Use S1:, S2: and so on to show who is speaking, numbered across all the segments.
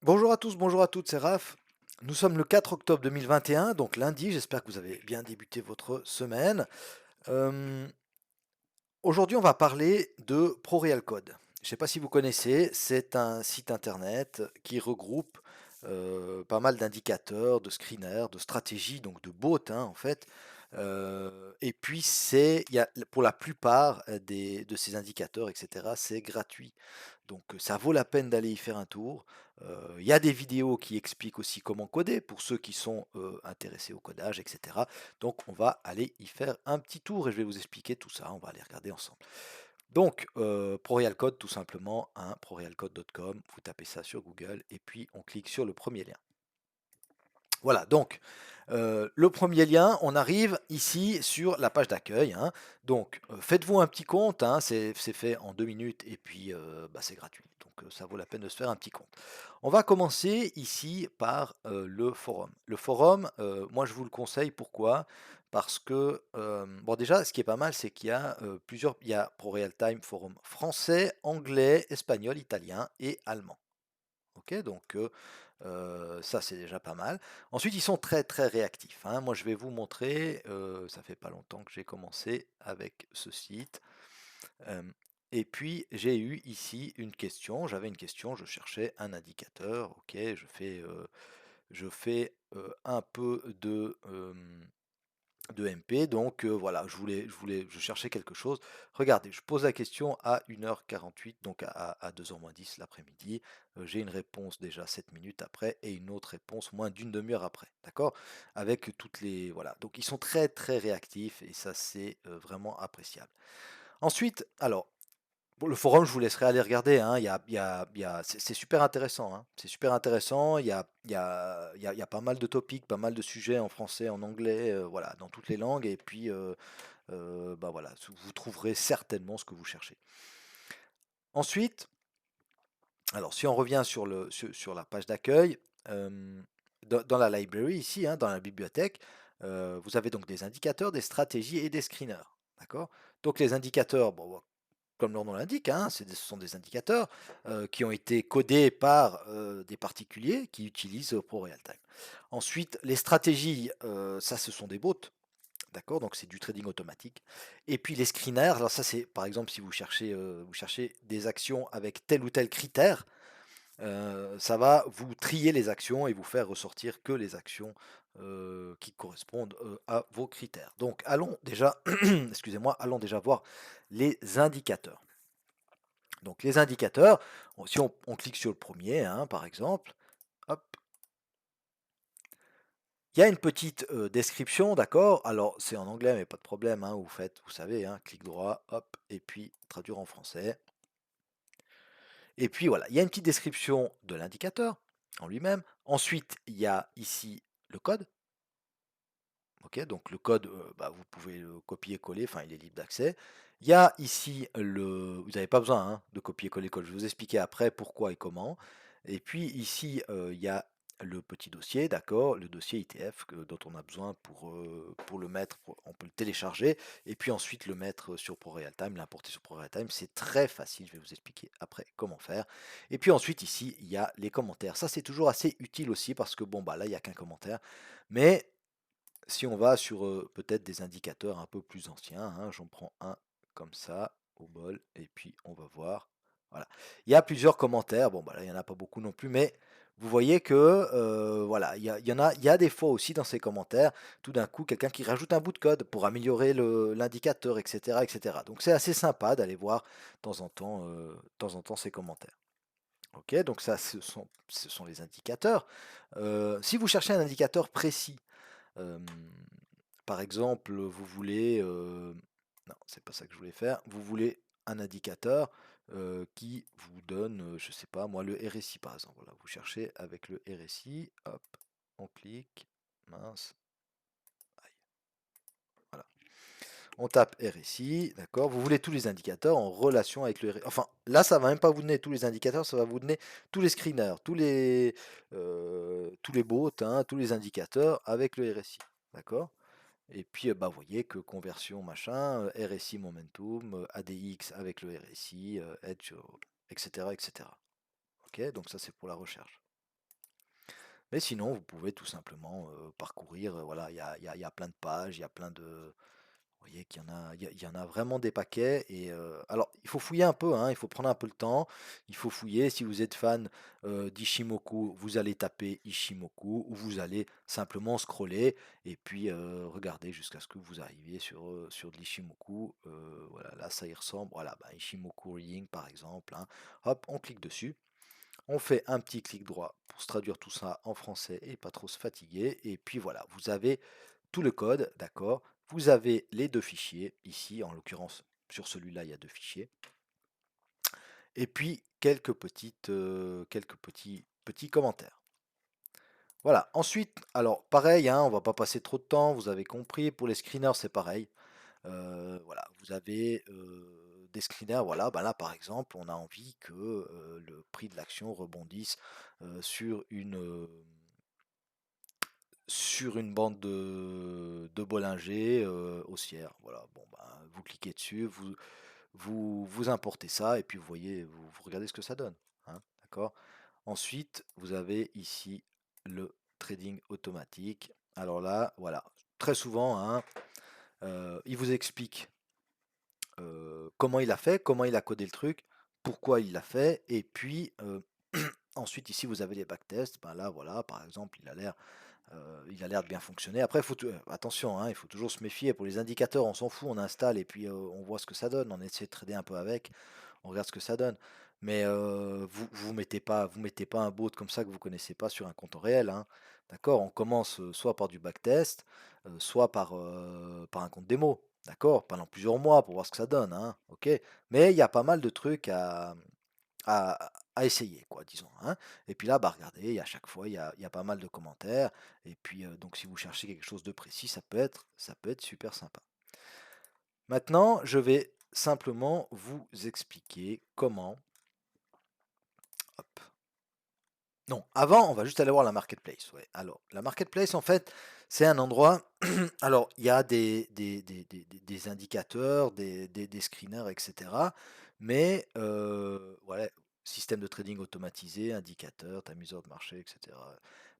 S1: Bonjour à tous, bonjour à toutes, c'est Raph. Nous sommes le 4 octobre 2021, donc lundi. J'espère que vous avez bien débuté votre semaine. Euh, Aujourd'hui, on va parler de ProReal Code. Je ne sais pas si vous connaissez, c'est un site internet qui regroupe pas mal d'indicateurs, de screeners, de stratégies, donc de bots en fait. Et puis il y a, pour la plupart de ces indicateurs, etc., c'est gratuit. Donc ça vaut la peine d'aller y faire un tour. Il y a des vidéos qui expliquent aussi comment coder pour ceux qui sont intéressés au codage, etc. Donc on va aller y faire un petit tour et je vais vous expliquer tout ça. On va aller regarder ensemble. Donc ProReal Code tout simplement, hein, prorealcode.com, vous tapez ça sur Google et puis on clique sur le premier lien. Voilà, donc le premier lien, on arrive ici sur la page d'accueil, hein. Donc faites-vous un petit compte, hein, c'est fait en 2 minutes et puis bah, c'est gratuit. Donc ça vaut la peine de se faire un petit compte. On va commencer ici par le forum. Le forum, moi je vous le conseille, pourquoi? Parce que, bon déjà, ce qui est pas mal, c'est qu'il y a il y a ProRealTime Forum français, anglais, espagnol, italien et allemand. Ok, donc ça c'est déjà pas mal. Ensuite, ils sont très très réactifs, hein. Moi, je vais vous montrer. Ça fait pas longtemps que j'ai commencé avec ce site. Euh, et puis j'ai eu ici une question. J'avais une question. Je cherchais un indicateur. Ok, je fais un peu de MP. Donc voilà, je cherchais quelque chose. Regardez, je pose la question à 1h48, donc à 2h moins 10 l'après-midi. J'ai une réponse déjà 7 minutes après et une autre réponse moins d'une demi-heure après. D'accord? Avec toutes les. Voilà. Donc ils sont très très réactifs et ça c'est vraiment appréciable. Ensuite, alors, bon, le forum, je vous laisserai aller regarder, hein. C'est super intéressant, hein. C'est super intéressant. Il y a pas mal de topics, pas mal de sujets en français, en anglais, voilà, dans toutes les langues. Et puis, bah voilà, vous trouverez certainement ce que vous cherchez. Ensuite, alors si on revient sur la page d'accueil, dans la library ici, hein, dans la bibliothèque, vous avez donc des indicateurs, des stratégies et des screeners. D'accord? Donc les indicateurs, bon, comme leur nom l'indique, hein, ce sont des indicateurs qui ont été codés par des particuliers qui utilisent ProRealTime. Ensuite, les stratégies, ça ce sont des bots, d'accord, donc c'est du trading automatique. Et puis les screeners, alors ça c'est par exemple si vous cherchez des actions avec tel ou tel critère, ça va vous trier les actions et vous faire ressortir que les actions qui correspondent à vos critères. Donc allons déjà, excusez-moi, allons déjà voir les indicateurs. Donc les indicateurs, si on clique sur le premier, hein, par exemple, hop, il y a une petite description, d'accord? Alors c'est en anglais, mais pas de problème, hein, vous faites, vous savez, hein, clic droit, hop, et puis traduire en français. Et puis voilà, il y a une petite description de l'indicateur en lui-même. Ensuite, il y a ici le code. Ok, donc le code, bah, vous pouvez le copier-coller, enfin il est libre d'accès. Il y a ici vous n'avez pas besoin hein, de copier-coller le code, je vais vous expliquer après pourquoi et comment. Et puis ici, il y a le petit dossier, d'accord, le dossier ITF dont on a besoin pour le mettre, on peut le télécharger, et puis ensuite le mettre sur ProRealTime, l'importer sur ProRealTime, c'est très facile, je vais vous expliquer après comment faire. Et puis ensuite ici, il y a les commentaires. Ça c'est toujours assez utile aussi parce que bon bah là il n'y a qu'un commentaire, mais si on va sur peut-être des indicateurs un peu plus anciens, hein, j'en prends un comme ça au bol et puis on va voir. Voilà. Il y a plusieurs commentaires. Bon, bah là, il n'y en a pas beaucoup non plus, mais vous voyez que voilà, il y a des fois aussi dans ces commentaires, tout d'un coup, quelqu'un qui rajoute un bout de code pour améliorer l'indicateur, etc., etc. Donc c'est assez sympa d'aller voir de temps en temps ces commentaires. Ok, donc ça, ce sont les indicateurs. Si vous cherchez un indicateur précis, Hem, par exemple, vous voulez, non, c'est pas ça que je voulais faire. Vous voulez un indicateur, qui vous donne, je sais pas moi, le RSI par exemple. Voilà, vous cherchez avec le RSI, hop, on clique, mince, aïe, voilà. On tape RSI, d'accord. Vous voulez tous les indicateurs en relation avec le RSI. Enfin, là, ça va même pas vous donner tous les indicateurs, ça va vous donner tous les screeners, tous les bots, hein, tous les indicateurs avec le RSI, d'accord. Et puis, bah, vous voyez que conversion, machin, RSI momentum, ADX avec le RSI, Edge, etc., etc. Ok, donc ça c'est pour la recherche. Mais sinon, vous pouvez tout simplement, parcourir, voilà, il y a plein de pages, il y a plein de vous voyez qu'il y en a il y en a vraiment des paquets et alors il faut fouiller un peu, hein, il faut prendre un peu le temps, il faut fouiller. Si vous êtes fan, d'Ishimoku, vous allez taper Ishimoku ou vous allez simplement scroller et puis, regarder jusqu'à ce que vous arriviez sur de l'Ishimoku, voilà, là ça y ressemble, voilà, bah, Ishimoku Reading par exemple, hein. Hop, on clique dessus. On fait un petit clic droit pour se traduire tout ça en français et pas trop se fatiguer. Et puis voilà, vous avez tout le code, d'accord. Vous avez les deux fichiers, ici en l'occurrence sur celui-là il y a deux fichiers. Et puis quelques petits commentaires. Voilà, ensuite, alors pareil, hein, on va pas passer trop de temps, vous avez compris, pour les screeners c'est pareil. Voilà, vous avez des screeners, voilà, bah là par exemple, on a envie que le prix de l'action rebondisse sur une bande de Bollinger haussière. Voilà, bon, bah, vous cliquez dessus, vous importez ça, et puis vous voyez, vous regardez ce que ça donne, hein, d'accord? Ensuite, vous avez ici le trading automatique. Alors là, voilà, très souvent, hein, il vous explique comment il a fait, comment il a codé le truc, pourquoi il l'a fait, et puis ensuite ici vous avez les backtests. Ben là voilà, par exemple, il a l'air de bien fonctionner. Après, attention, hein, il faut toujours se méfier. Pour les indicateurs, on s'en fout, on installe et puis on voit ce que ça donne. On essaie de trader un peu avec, on regarde ce que ça donne. Mais vous mettez pas un bot comme ça que vous connaissez pas sur un compte réel, hein. D'accord? On commence soit par du backtest, soit par un compte démo. D'accord? Pendant plusieurs mois pour voir ce que ça donne, hein. Ok? Mais il y a pas mal de trucs à essayer, quoi, disons, hein. Et puis là, bah, regardez, à chaque fois, il y a pas mal de commentaires. Et puis, donc, si vous cherchez quelque chose de précis, ça peut être super sympa. Maintenant, je vais simplement vous expliquer comment. Hop. Non, avant, on va juste aller voir la marketplace. Ouais. Alors, la marketplace, en fait, c'est un endroit. Alors, il y a des indicateurs, des screeners, etc. Mais, voilà, système de trading automatisé, indicateur, tamiseur de marché, etc.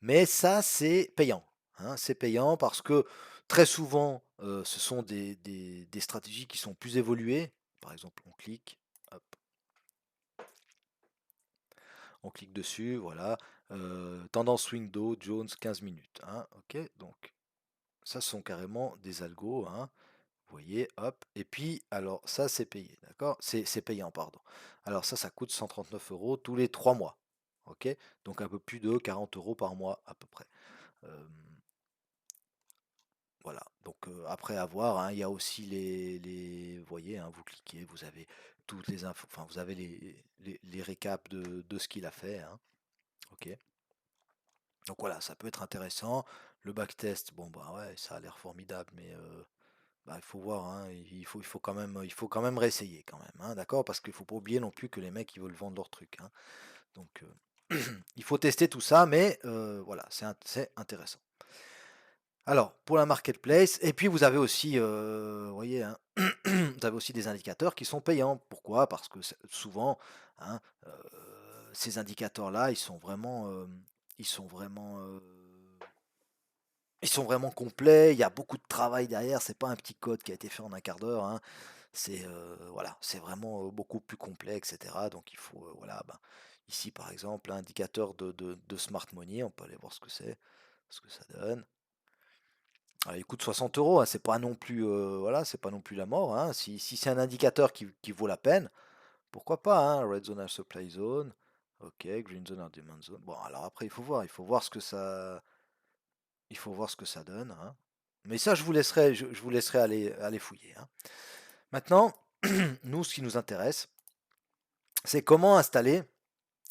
S1: Mais ça, c'est payant, hein. C'est payant parce que très souvent, ce sont des stratégies qui sont plus évoluées. Par exemple, on clique. Hop, on clique dessus, voilà. Tendance swing Dow Jones 15 minutes, hein, ok, donc ça ce sont carrément des algos, hein, vous voyez, hop, et puis alors ça c'est payé, d'accord, c'est payant, pardon. Alors ça coûte 139 euros tous les 3 mois, ok, donc un peu plus de 40 euros par mois à peu près. Euh, voilà, donc après avoir, hein, il y a aussi vous voyez, hein, vous cliquez, vous avez toutes les infos, enfin vous avez les récaps de ce qu'il a fait, hein, ok. Donc voilà, ça peut être intéressant. Le backtest, bon bah ouais, ça a l'air formidable, mais bah, il faut voir, hein, il faut quand même réessayer quand même, hein, d'accord? Parce qu'il faut pas oublier non plus que les mecs ils veulent vendre leur truc, hein. Donc il faut tester tout ça, mais voilà, c'est intéressant. Alors, pour la marketplace, et puis vous avez aussi, vous voyez, hein, vous avez aussi des indicateurs qui sont payants. Pourquoi? Parce que souvent, hein, ces indicateurs-là, ils sont vraiment, ils sont vraiment complets, il y a beaucoup de travail derrière, c'est pas un petit code qui a été fait en un quart d'heure, hein. C'est voilà, c'est vraiment beaucoup plus complet, etc. Donc il faut, voilà, ben, ici par exemple, indicateur de Smart Money, on peut aller voir ce que ça donne. Ah, il coûte 60 euros, hein, c'est pas non plus, voilà, c'est pas non plus la mort, hein. Si c'est un indicateur qui vaut la peine, pourquoi pas, hein. Red Zone à Supply Zone, ok, Green Zone à Demand Zone. Bon, alors après il faut voir ce que ça, il faut voir ce que ça donne, hein. Mais ça, je vous laisserai aller fouiller, hein. Maintenant, nous, ce qui nous intéresse, c'est comment installer.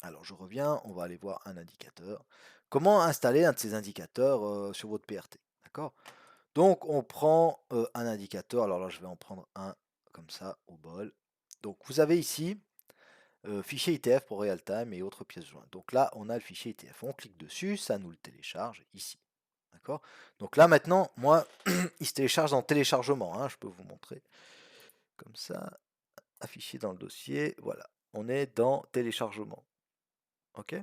S1: Alors, je reviens, on va aller voir un indicateur. Comment installer un de ces indicateurs sur votre PRT, d'accord? Donc, on prend un indicateur. Alors là, je vais en prendre un comme ça au bol. Donc, vous avez ici fichier ITF pour real time et autres pièces jointes. Donc là, on a le fichier ITF. On clique dessus, ça nous le télécharge ici. D'accord? Donc là, maintenant, moi, il se télécharge en téléchargement, hein, je peux vous montrer. Comme ça, affiché dans le dossier. Voilà, on est dans téléchargement. Ok?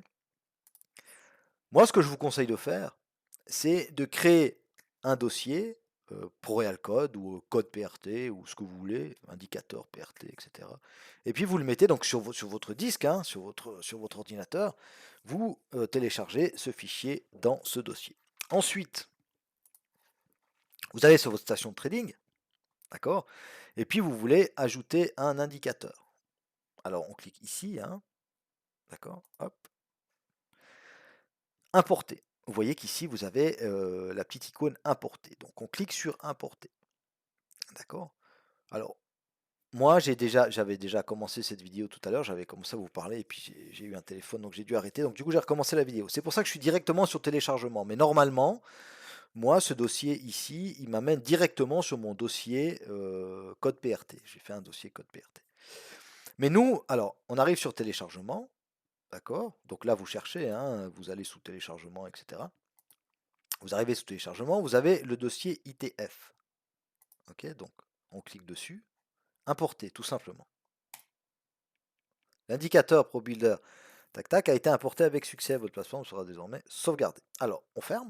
S1: Moi, ce que je vous conseille de faire, c'est de créer un dossier pour Real Code ou code PRT ou ce que vous voulez, indicateur PRT, etc. Et puis vous le mettez donc sur votre disque, hein, sur votre ordinateur, vous téléchargez ce fichier dans ce dossier. Ensuite, vous allez sur votre station de trading, d'accord? Et puis vous voulez ajouter un indicateur. Alors on clique ici, hein, d'accord? Hop, importer. Vous voyez qu'ici vous avez la petite icône importer. Donc on clique sur importer, d'accord? Alors moi j'avais déjà commencé cette vidéo tout à l'heure, j'avais commencé à vous parler et puis j'ai eu un téléphone donc j'ai dû arrêter. Donc du coup j'ai recommencé la vidéo. C'est pour ça que je suis directement sur téléchargement. Mais normalement, moi ce dossier ici, il m'amène directement sur mon dossier code PRT. J'ai fait un dossier code PRT. Mais nous, alors, on arrive sur téléchargement, d'accord? Donc là, vous cherchez, hein, vous allez sous téléchargement, etc. Vous arrivez sous téléchargement, vous avez le dossier ITF. Ok, donc on clique dessus, importer, tout simplement. L'indicateur ProBuilder, tac tac, a été importé avec succès. Votre plateforme sera désormais sauvegardée. Alors, on ferme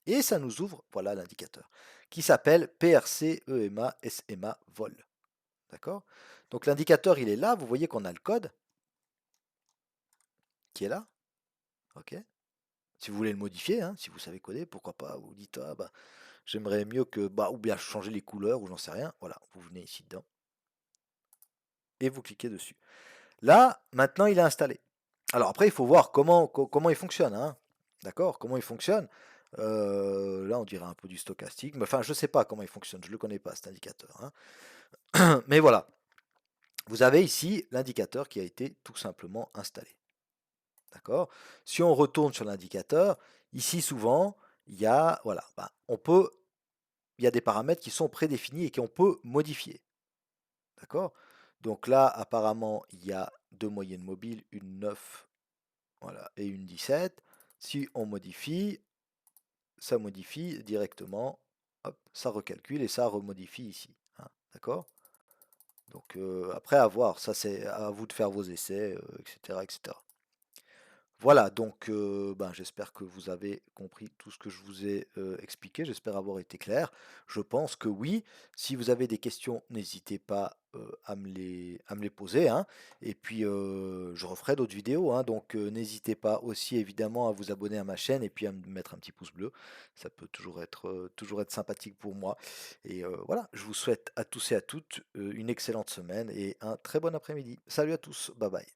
S1: et ça nous ouvre, voilà l'indicateur, qui s'appelle PRC EMA SMA Vol. D'accord? Donc l'indicateur, il est là. Vous voyez qu'on a le code qui est là. Ok? Si vous voulez le modifier, hein, si vous savez coder, pourquoi pas, vous dites ah bah j'aimerais mieux que bah ou bien changer les couleurs ou j'en sais rien. Voilà, vous venez ici dedans et vous cliquez dessus. Là, maintenant il est installé. Alors après, il faut voir comment il fonctionne, hein. D'accord? Comment il fonctionne. Là, on dirait un peu du stochastique, mais enfin, je sais pas comment il fonctionne, je le connais pas cet indicateur, hein. Mais voilà, vous avez ici l'indicateur qui a été tout simplement installé. D'accord? Si on retourne sur l'indicateur, ici souvent, il y a, voilà, bah, il y a des paramètres qui sont prédéfinis et qu'on peut modifier. D'accord? Donc là, apparemment, il y a deux moyennes mobiles, une 9, voilà, et une 17. Si on modifie, ça modifie directement, hop, ça recalcule et ça remodifie ici, hein. D'accord? Donc après, à voir, ça c'est à vous de faire vos essais, etc., etc. Voilà, donc ben, j'espère que vous avez compris tout ce que je vous ai expliqué. J'espère avoir été clair. Je pense que oui. Si vous avez des questions, n'hésitez pas à me les poser, hein. Et puis, je referai d'autres vidéos, hein. Donc, n'hésitez pas aussi évidemment à vous abonner à ma chaîne et puis à me mettre un petit pouce bleu. Ça peut toujours être sympathique pour moi. Et voilà, je vous souhaite à tous et à toutes une excellente semaine et un très bon après-midi. Salut à tous, bye bye.